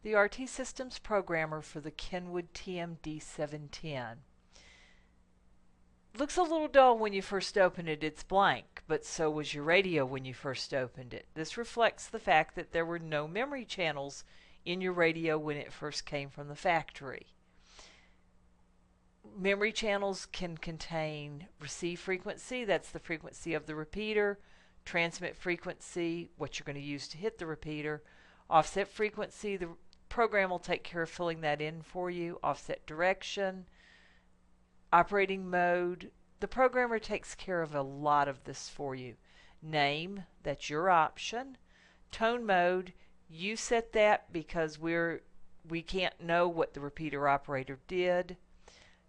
the RT Systems programmer for the Kenwood TM-D710. Looks a little dull when you first open it. It's blank, but so was your radio when you first opened it. This reflects the fact that there were no memory channels in your radio when it first came from the factory. Memory channels can contain receive frequency, that's the frequency of the repeater, transmit frequency, what you're going to use to hit the repeater, offset frequency, the program will take care of filling that in for you, offset direction, operating mode. The programmer takes care of a lot of this for you. Name, that's your option. Tone mode, you set that because we can't know what the repeater operator did.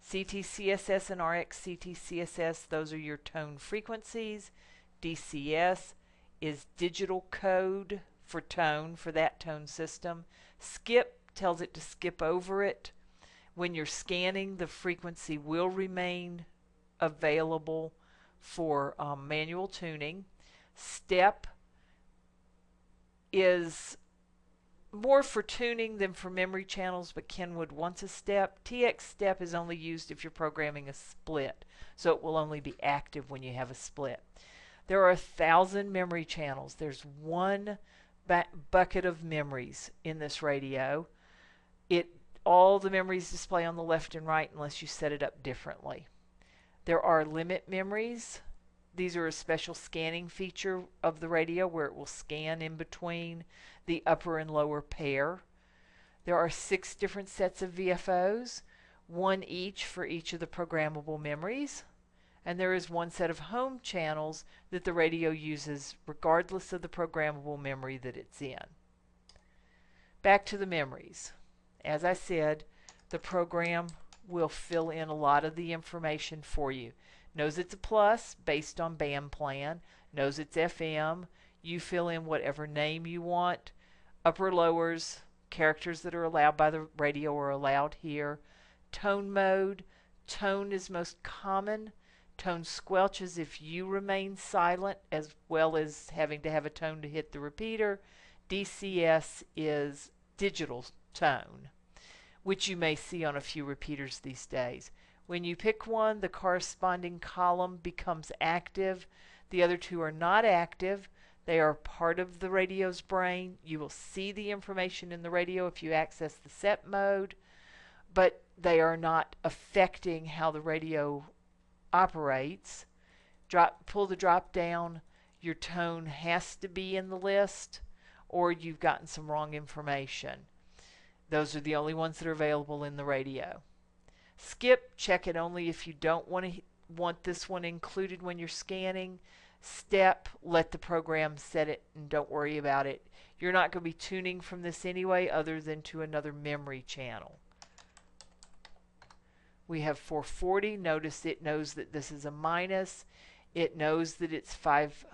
CTCSS and RxCTCSS, those are your tone frequencies. DCS is digital code for tone, for that tone system. Skip tells it to skip over it. When you're scanning, the frequency will remain available for manual tuning. Step is more for tuning than for memory channels, but Kenwood wants a step. TX step is only used if you're programming a split, so it will only be active when you have a split. There are 1,000 memory channels. There's one bucket of memories in this radio. All the memories display on the left and right unless you set it up differently. There are limit memories. These are a special scanning feature of the radio where it will scan in between the upper and lower pair. There are 6 different sets of VFOs, one each for each of the programmable memories. And there is one set of home channels that the radio uses regardless of the programmable memory that it's in. Back to the memories. As I said, the program will fill in a lot of the information for you. Knows it's a plus based on band plan, knows it's FM. You fill in whatever name you want. Upper lowers, characters that are allowed by the radio are allowed here. Tone mode, tone is most common. Tone squelches if you remain silent, as well as having to have a tone to hit the repeater. DCS is digital tone, which you may see on a few repeaters these days. When you pick one, the corresponding column becomes active. The other two are not active. They are part of the radio's brain. You will see the information in the radio if you access the set mode, but they are not affecting how the radio operates. Pull the drop down. Your tone has to be in the list, or you've gotten some wrong information. Those are the only ones that are available in the radio. Skip, check it only if you don't want this one included when you're scanning. Step, let the program set it and don't worry about it. You're not going to be tuning from this anyway other than to another memory channel. We have 440. Notice it knows that this is a minus. It knows that it's 5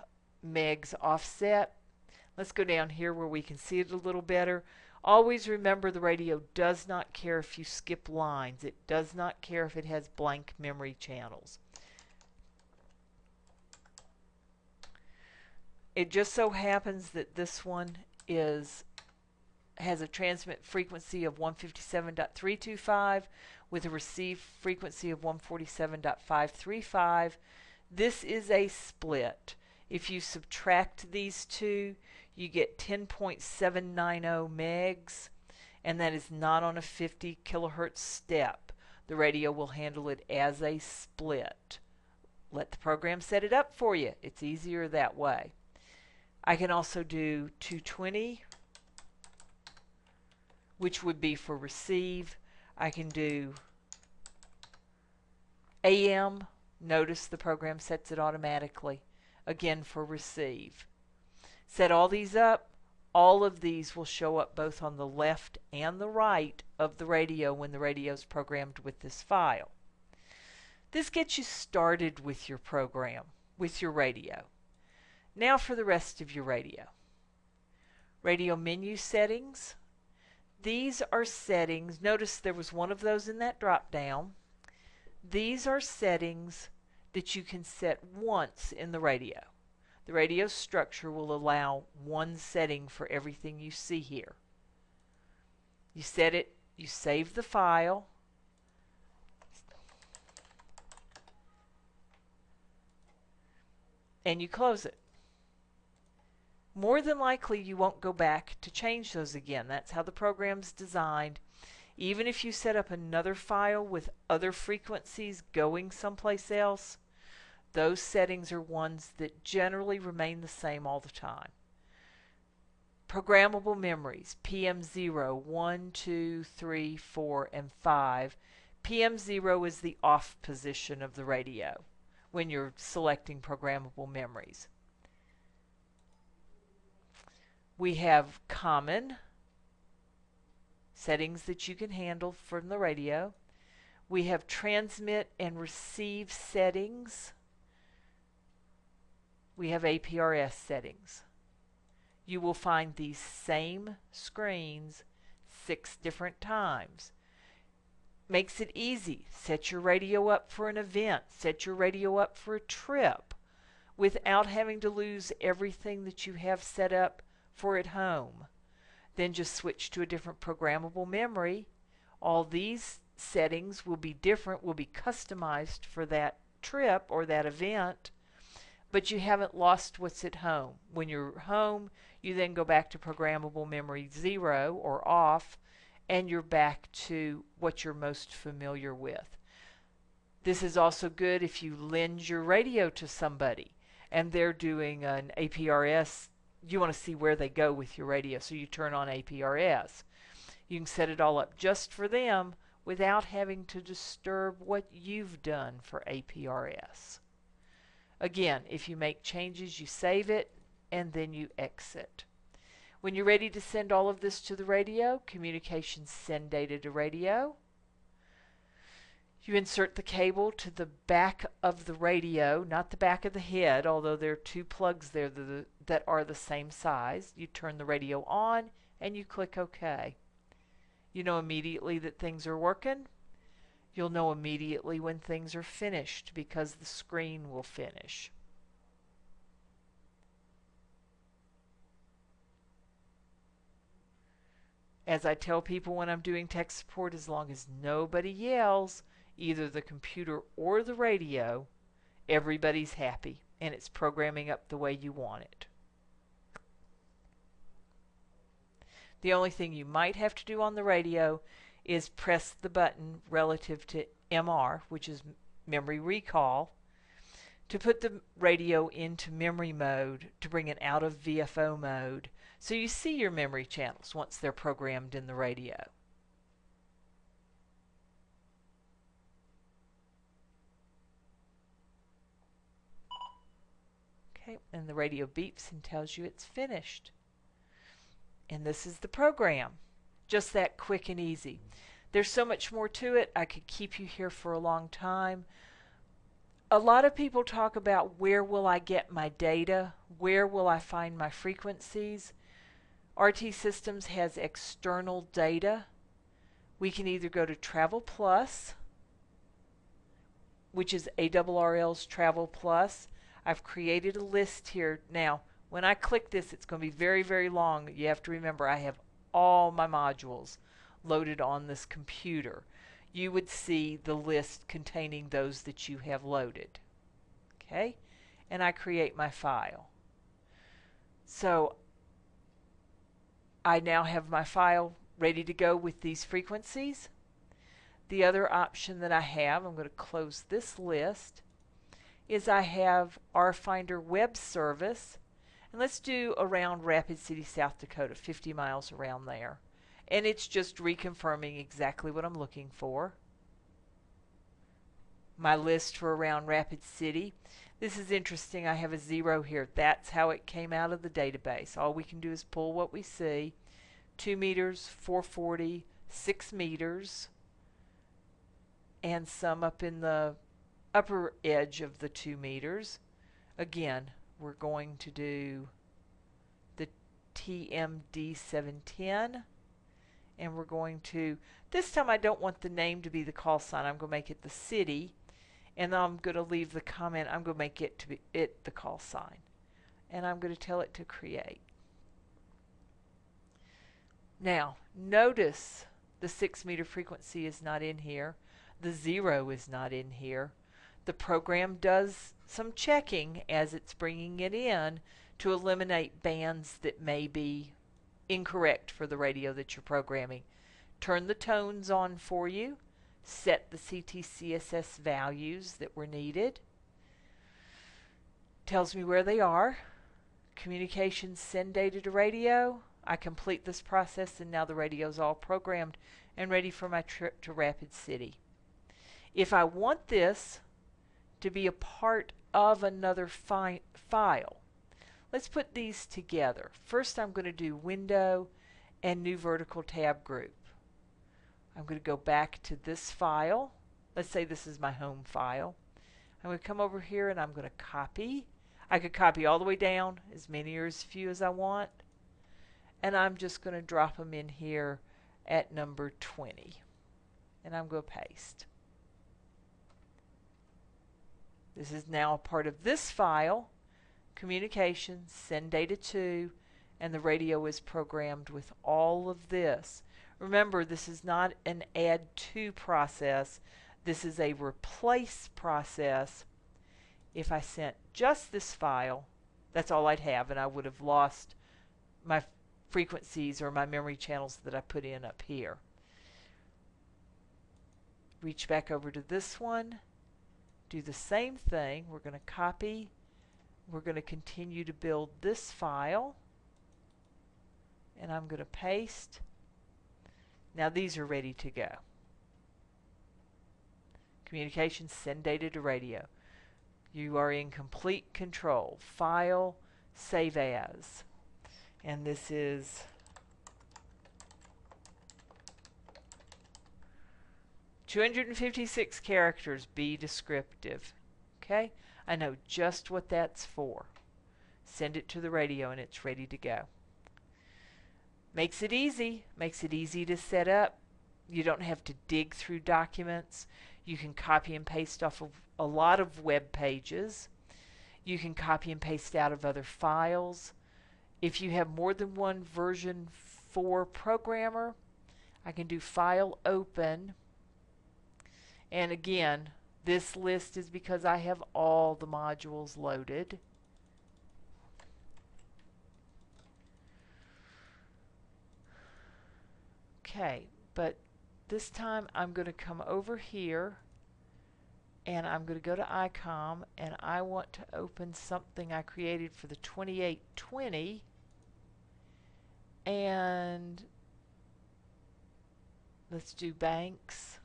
megs offset. Let's go down here where we can see it a little better. Always remember the radio does not care if you skip lines. It does not care if it has blank memory channels. It just so happens that this one has a transmit frequency of 157.325 with a receive frequency of 147.535. This is a split. If you subtract these two, you get 10.790 megs, and that is not on a 50 kilohertz step. The radio will handle it as a split. Let the program set it up for you. It's easier that way. I can also do 220, which would be for receive. I can do AM. Notice the program sets it automatically. Again, for receive. Set all these up. All of these will show up both on the left and the right of the radio when the radio is programmed with this file. This gets you started with your program, with your radio. Now for the rest of your radio. Radio menu settings. These are settings. Notice there was one of those in that drop down. These are settings that you can set once in the radio. The radio structure will allow one setting for everything you see here. You set it, you save the file, and you close it. More than likely you won't go back to change those again. That's how the program's designed. Even if you set up another file with other frequencies going someplace else, those settings are ones that generally remain the same all the time. Programmable memories, PM0, 1, 2, 3, 4, and 5. PM0 is the off position of the radio when you're selecting programmable memories. We have common settings that you can handle from the radio. We have transmit and receive settings. We have APRS settings. You will find these same screens 6 different times. Makes it easy. Set your radio up for an event. Set your radio up for a trip without having to lose everything that you have set up for at home. Then just switch to a different programmable memory. All these settings will be different, will be customized for that trip or that event, but you haven't lost what's at home. When you're home, you then go back to programmable memory 0 or off, and you're back to what you're most familiar with. This is also good if you lend your radio to somebody and they're doing an APRS. You want to see where they go with your radio, so you turn on APRS. You can set it all up just for them without having to disturb what you've done for APRS. Again, if you make changes, you save it and then you exit. When you're ready to send all of this to the radio, communications send data to radio. You insert the cable to the back of the radio, not the back of the head, although there are 2 plugs there that are the same size. You turn the radio on and you click OK. You know immediately that things are working. You'll know immediately when things are finished because the screen will finish. As I tell people when I'm doing tech support, as long as nobody yells, either the computer or the radio, everybody's happy and it's programming up the way you want it. The only thing you might have to do on the radio is press the button relative to MR, which is memory recall, to put the radio into memory mode to bring it out of VFO mode so you see your memory channels once they're programmed in the radio. Okay, and the radio beeps and tells you it's finished. And this is the program. Just that quick and easy. There's so much more to it. I could keep you here for a long time. A lot of people talk about where will I get my data? Where will I find my frequencies? RT Systems has external data. We can either go to Travel Plus, which is ARRL's Travel Plus. I've created a list here. Now, when I click this, it's going to be very, very long. You have to remember I have all my modules loaded on this computer. You would see the list containing those that you have loaded. Okay? And I create my file. So I now have my file ready to go with these frequencies. The other option that I have, I'm going to close this list, is I have RFinder web service. And let's do around Rapid City, South Dakota, 50 miles around there. And it's just reconfirming exactly what I'm looking for. My list for around Rapid City. This is interesting. I have a 0 here. That's how it came out of the database. All we can do is pull what we see. 2 meters, 440, 6 meters, and some up in the upper edge of the 2 meters. Again, we're going to do the TM-D710, and we're going to, this time I don't want the name to be the call sign. I'm going to make it the city, and I'm going to leave the comment. I'm going to make it to be the call sign, and I'm going to tell it to create. Now, notice the 6-meter frequency is not in here. The 0 is not in here. The program does some checking as it's bringing it in to eliminate bands that may be incorrect for the radio that you're programming. Turn the tones on for you. Set the CTCSS values that were needed. Tells me where they are. Communications send data to radio. I complete this process and now the radio is all programmed and ready for my trip to Rapid City. If I want this to be a part of another file, let's put these together. First I'm going to do Window and New Vertical Tab Group. I'm going to go back to this file. Let's say this is my home file. I'm going to come over here and I'm going to copy. I could copy all the way down, as many or as few as I want. And I'm just going to drop them in here at number 20. And I'm going to paste. This is now a part of this file. Communications, send data to, and the radio is programmed with all of this. Remember, this is not an add to process. This is a replace process. If I sent just this file, that's all I'd have, and I would have lost my frequencies or my memory channels that I put in up here. Reach back over to this one. Do the same thing. We're going to copy. We're going to continue to build this file. And I'm going to paste. Now these are ready to go. Communications, send data to radio. You are in complete control. File, save as. And this is (256 characters). Be descriptive. Okay? I know just what that's for. Send it to the radio and it's ready to go. Makes it easy. Makes it easy to set up. You don't have to dig through documents. You can copy and paste off of a lot of web pages. You can copy and paste out of other files. If you have more than one version 4 programmer, I can do File Open. And again, this list is because I have all the modules loaded. Okay, but this time I'm going to come over here and I'm going to go to ICOM and I want to open something I created for the 2820, and let's do banks.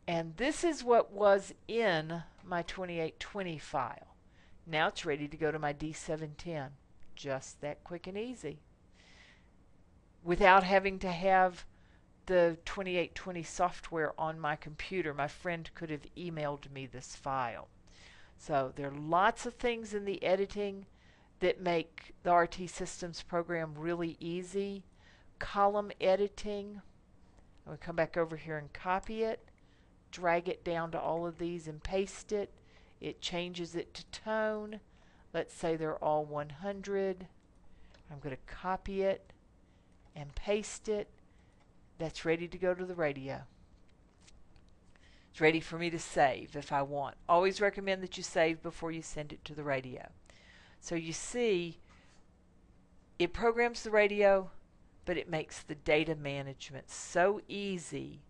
And this is what was in my 2820 file. Now it's ready to go to my D710. Just that quick and easy. Without having to have the 2820 software on my computer. My friend could have emailed me this file. So there are lots of things in the editing that make the RT Systems program really easy. Column editing. I'm going to come back over here and copy it. Drag it down to all of these and paste it. It changes it to tone. Let's say they're all 100. I'm going to copy it and paste it. That's ready to go to the radio. It's ready for me to save if I want. Always recommend that you save before you send it to the radio. So you see, it programs the radio, but it makes the data management so easy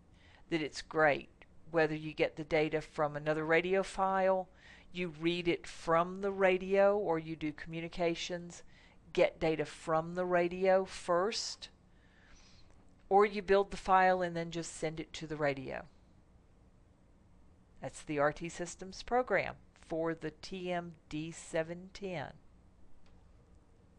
that it's great. Whether you get the data from another radio file, you read it from the radio, or you do communications, get data from the radio first, or you build the file and then just send it to the radio. That's the RT Systems program for the TM-D710.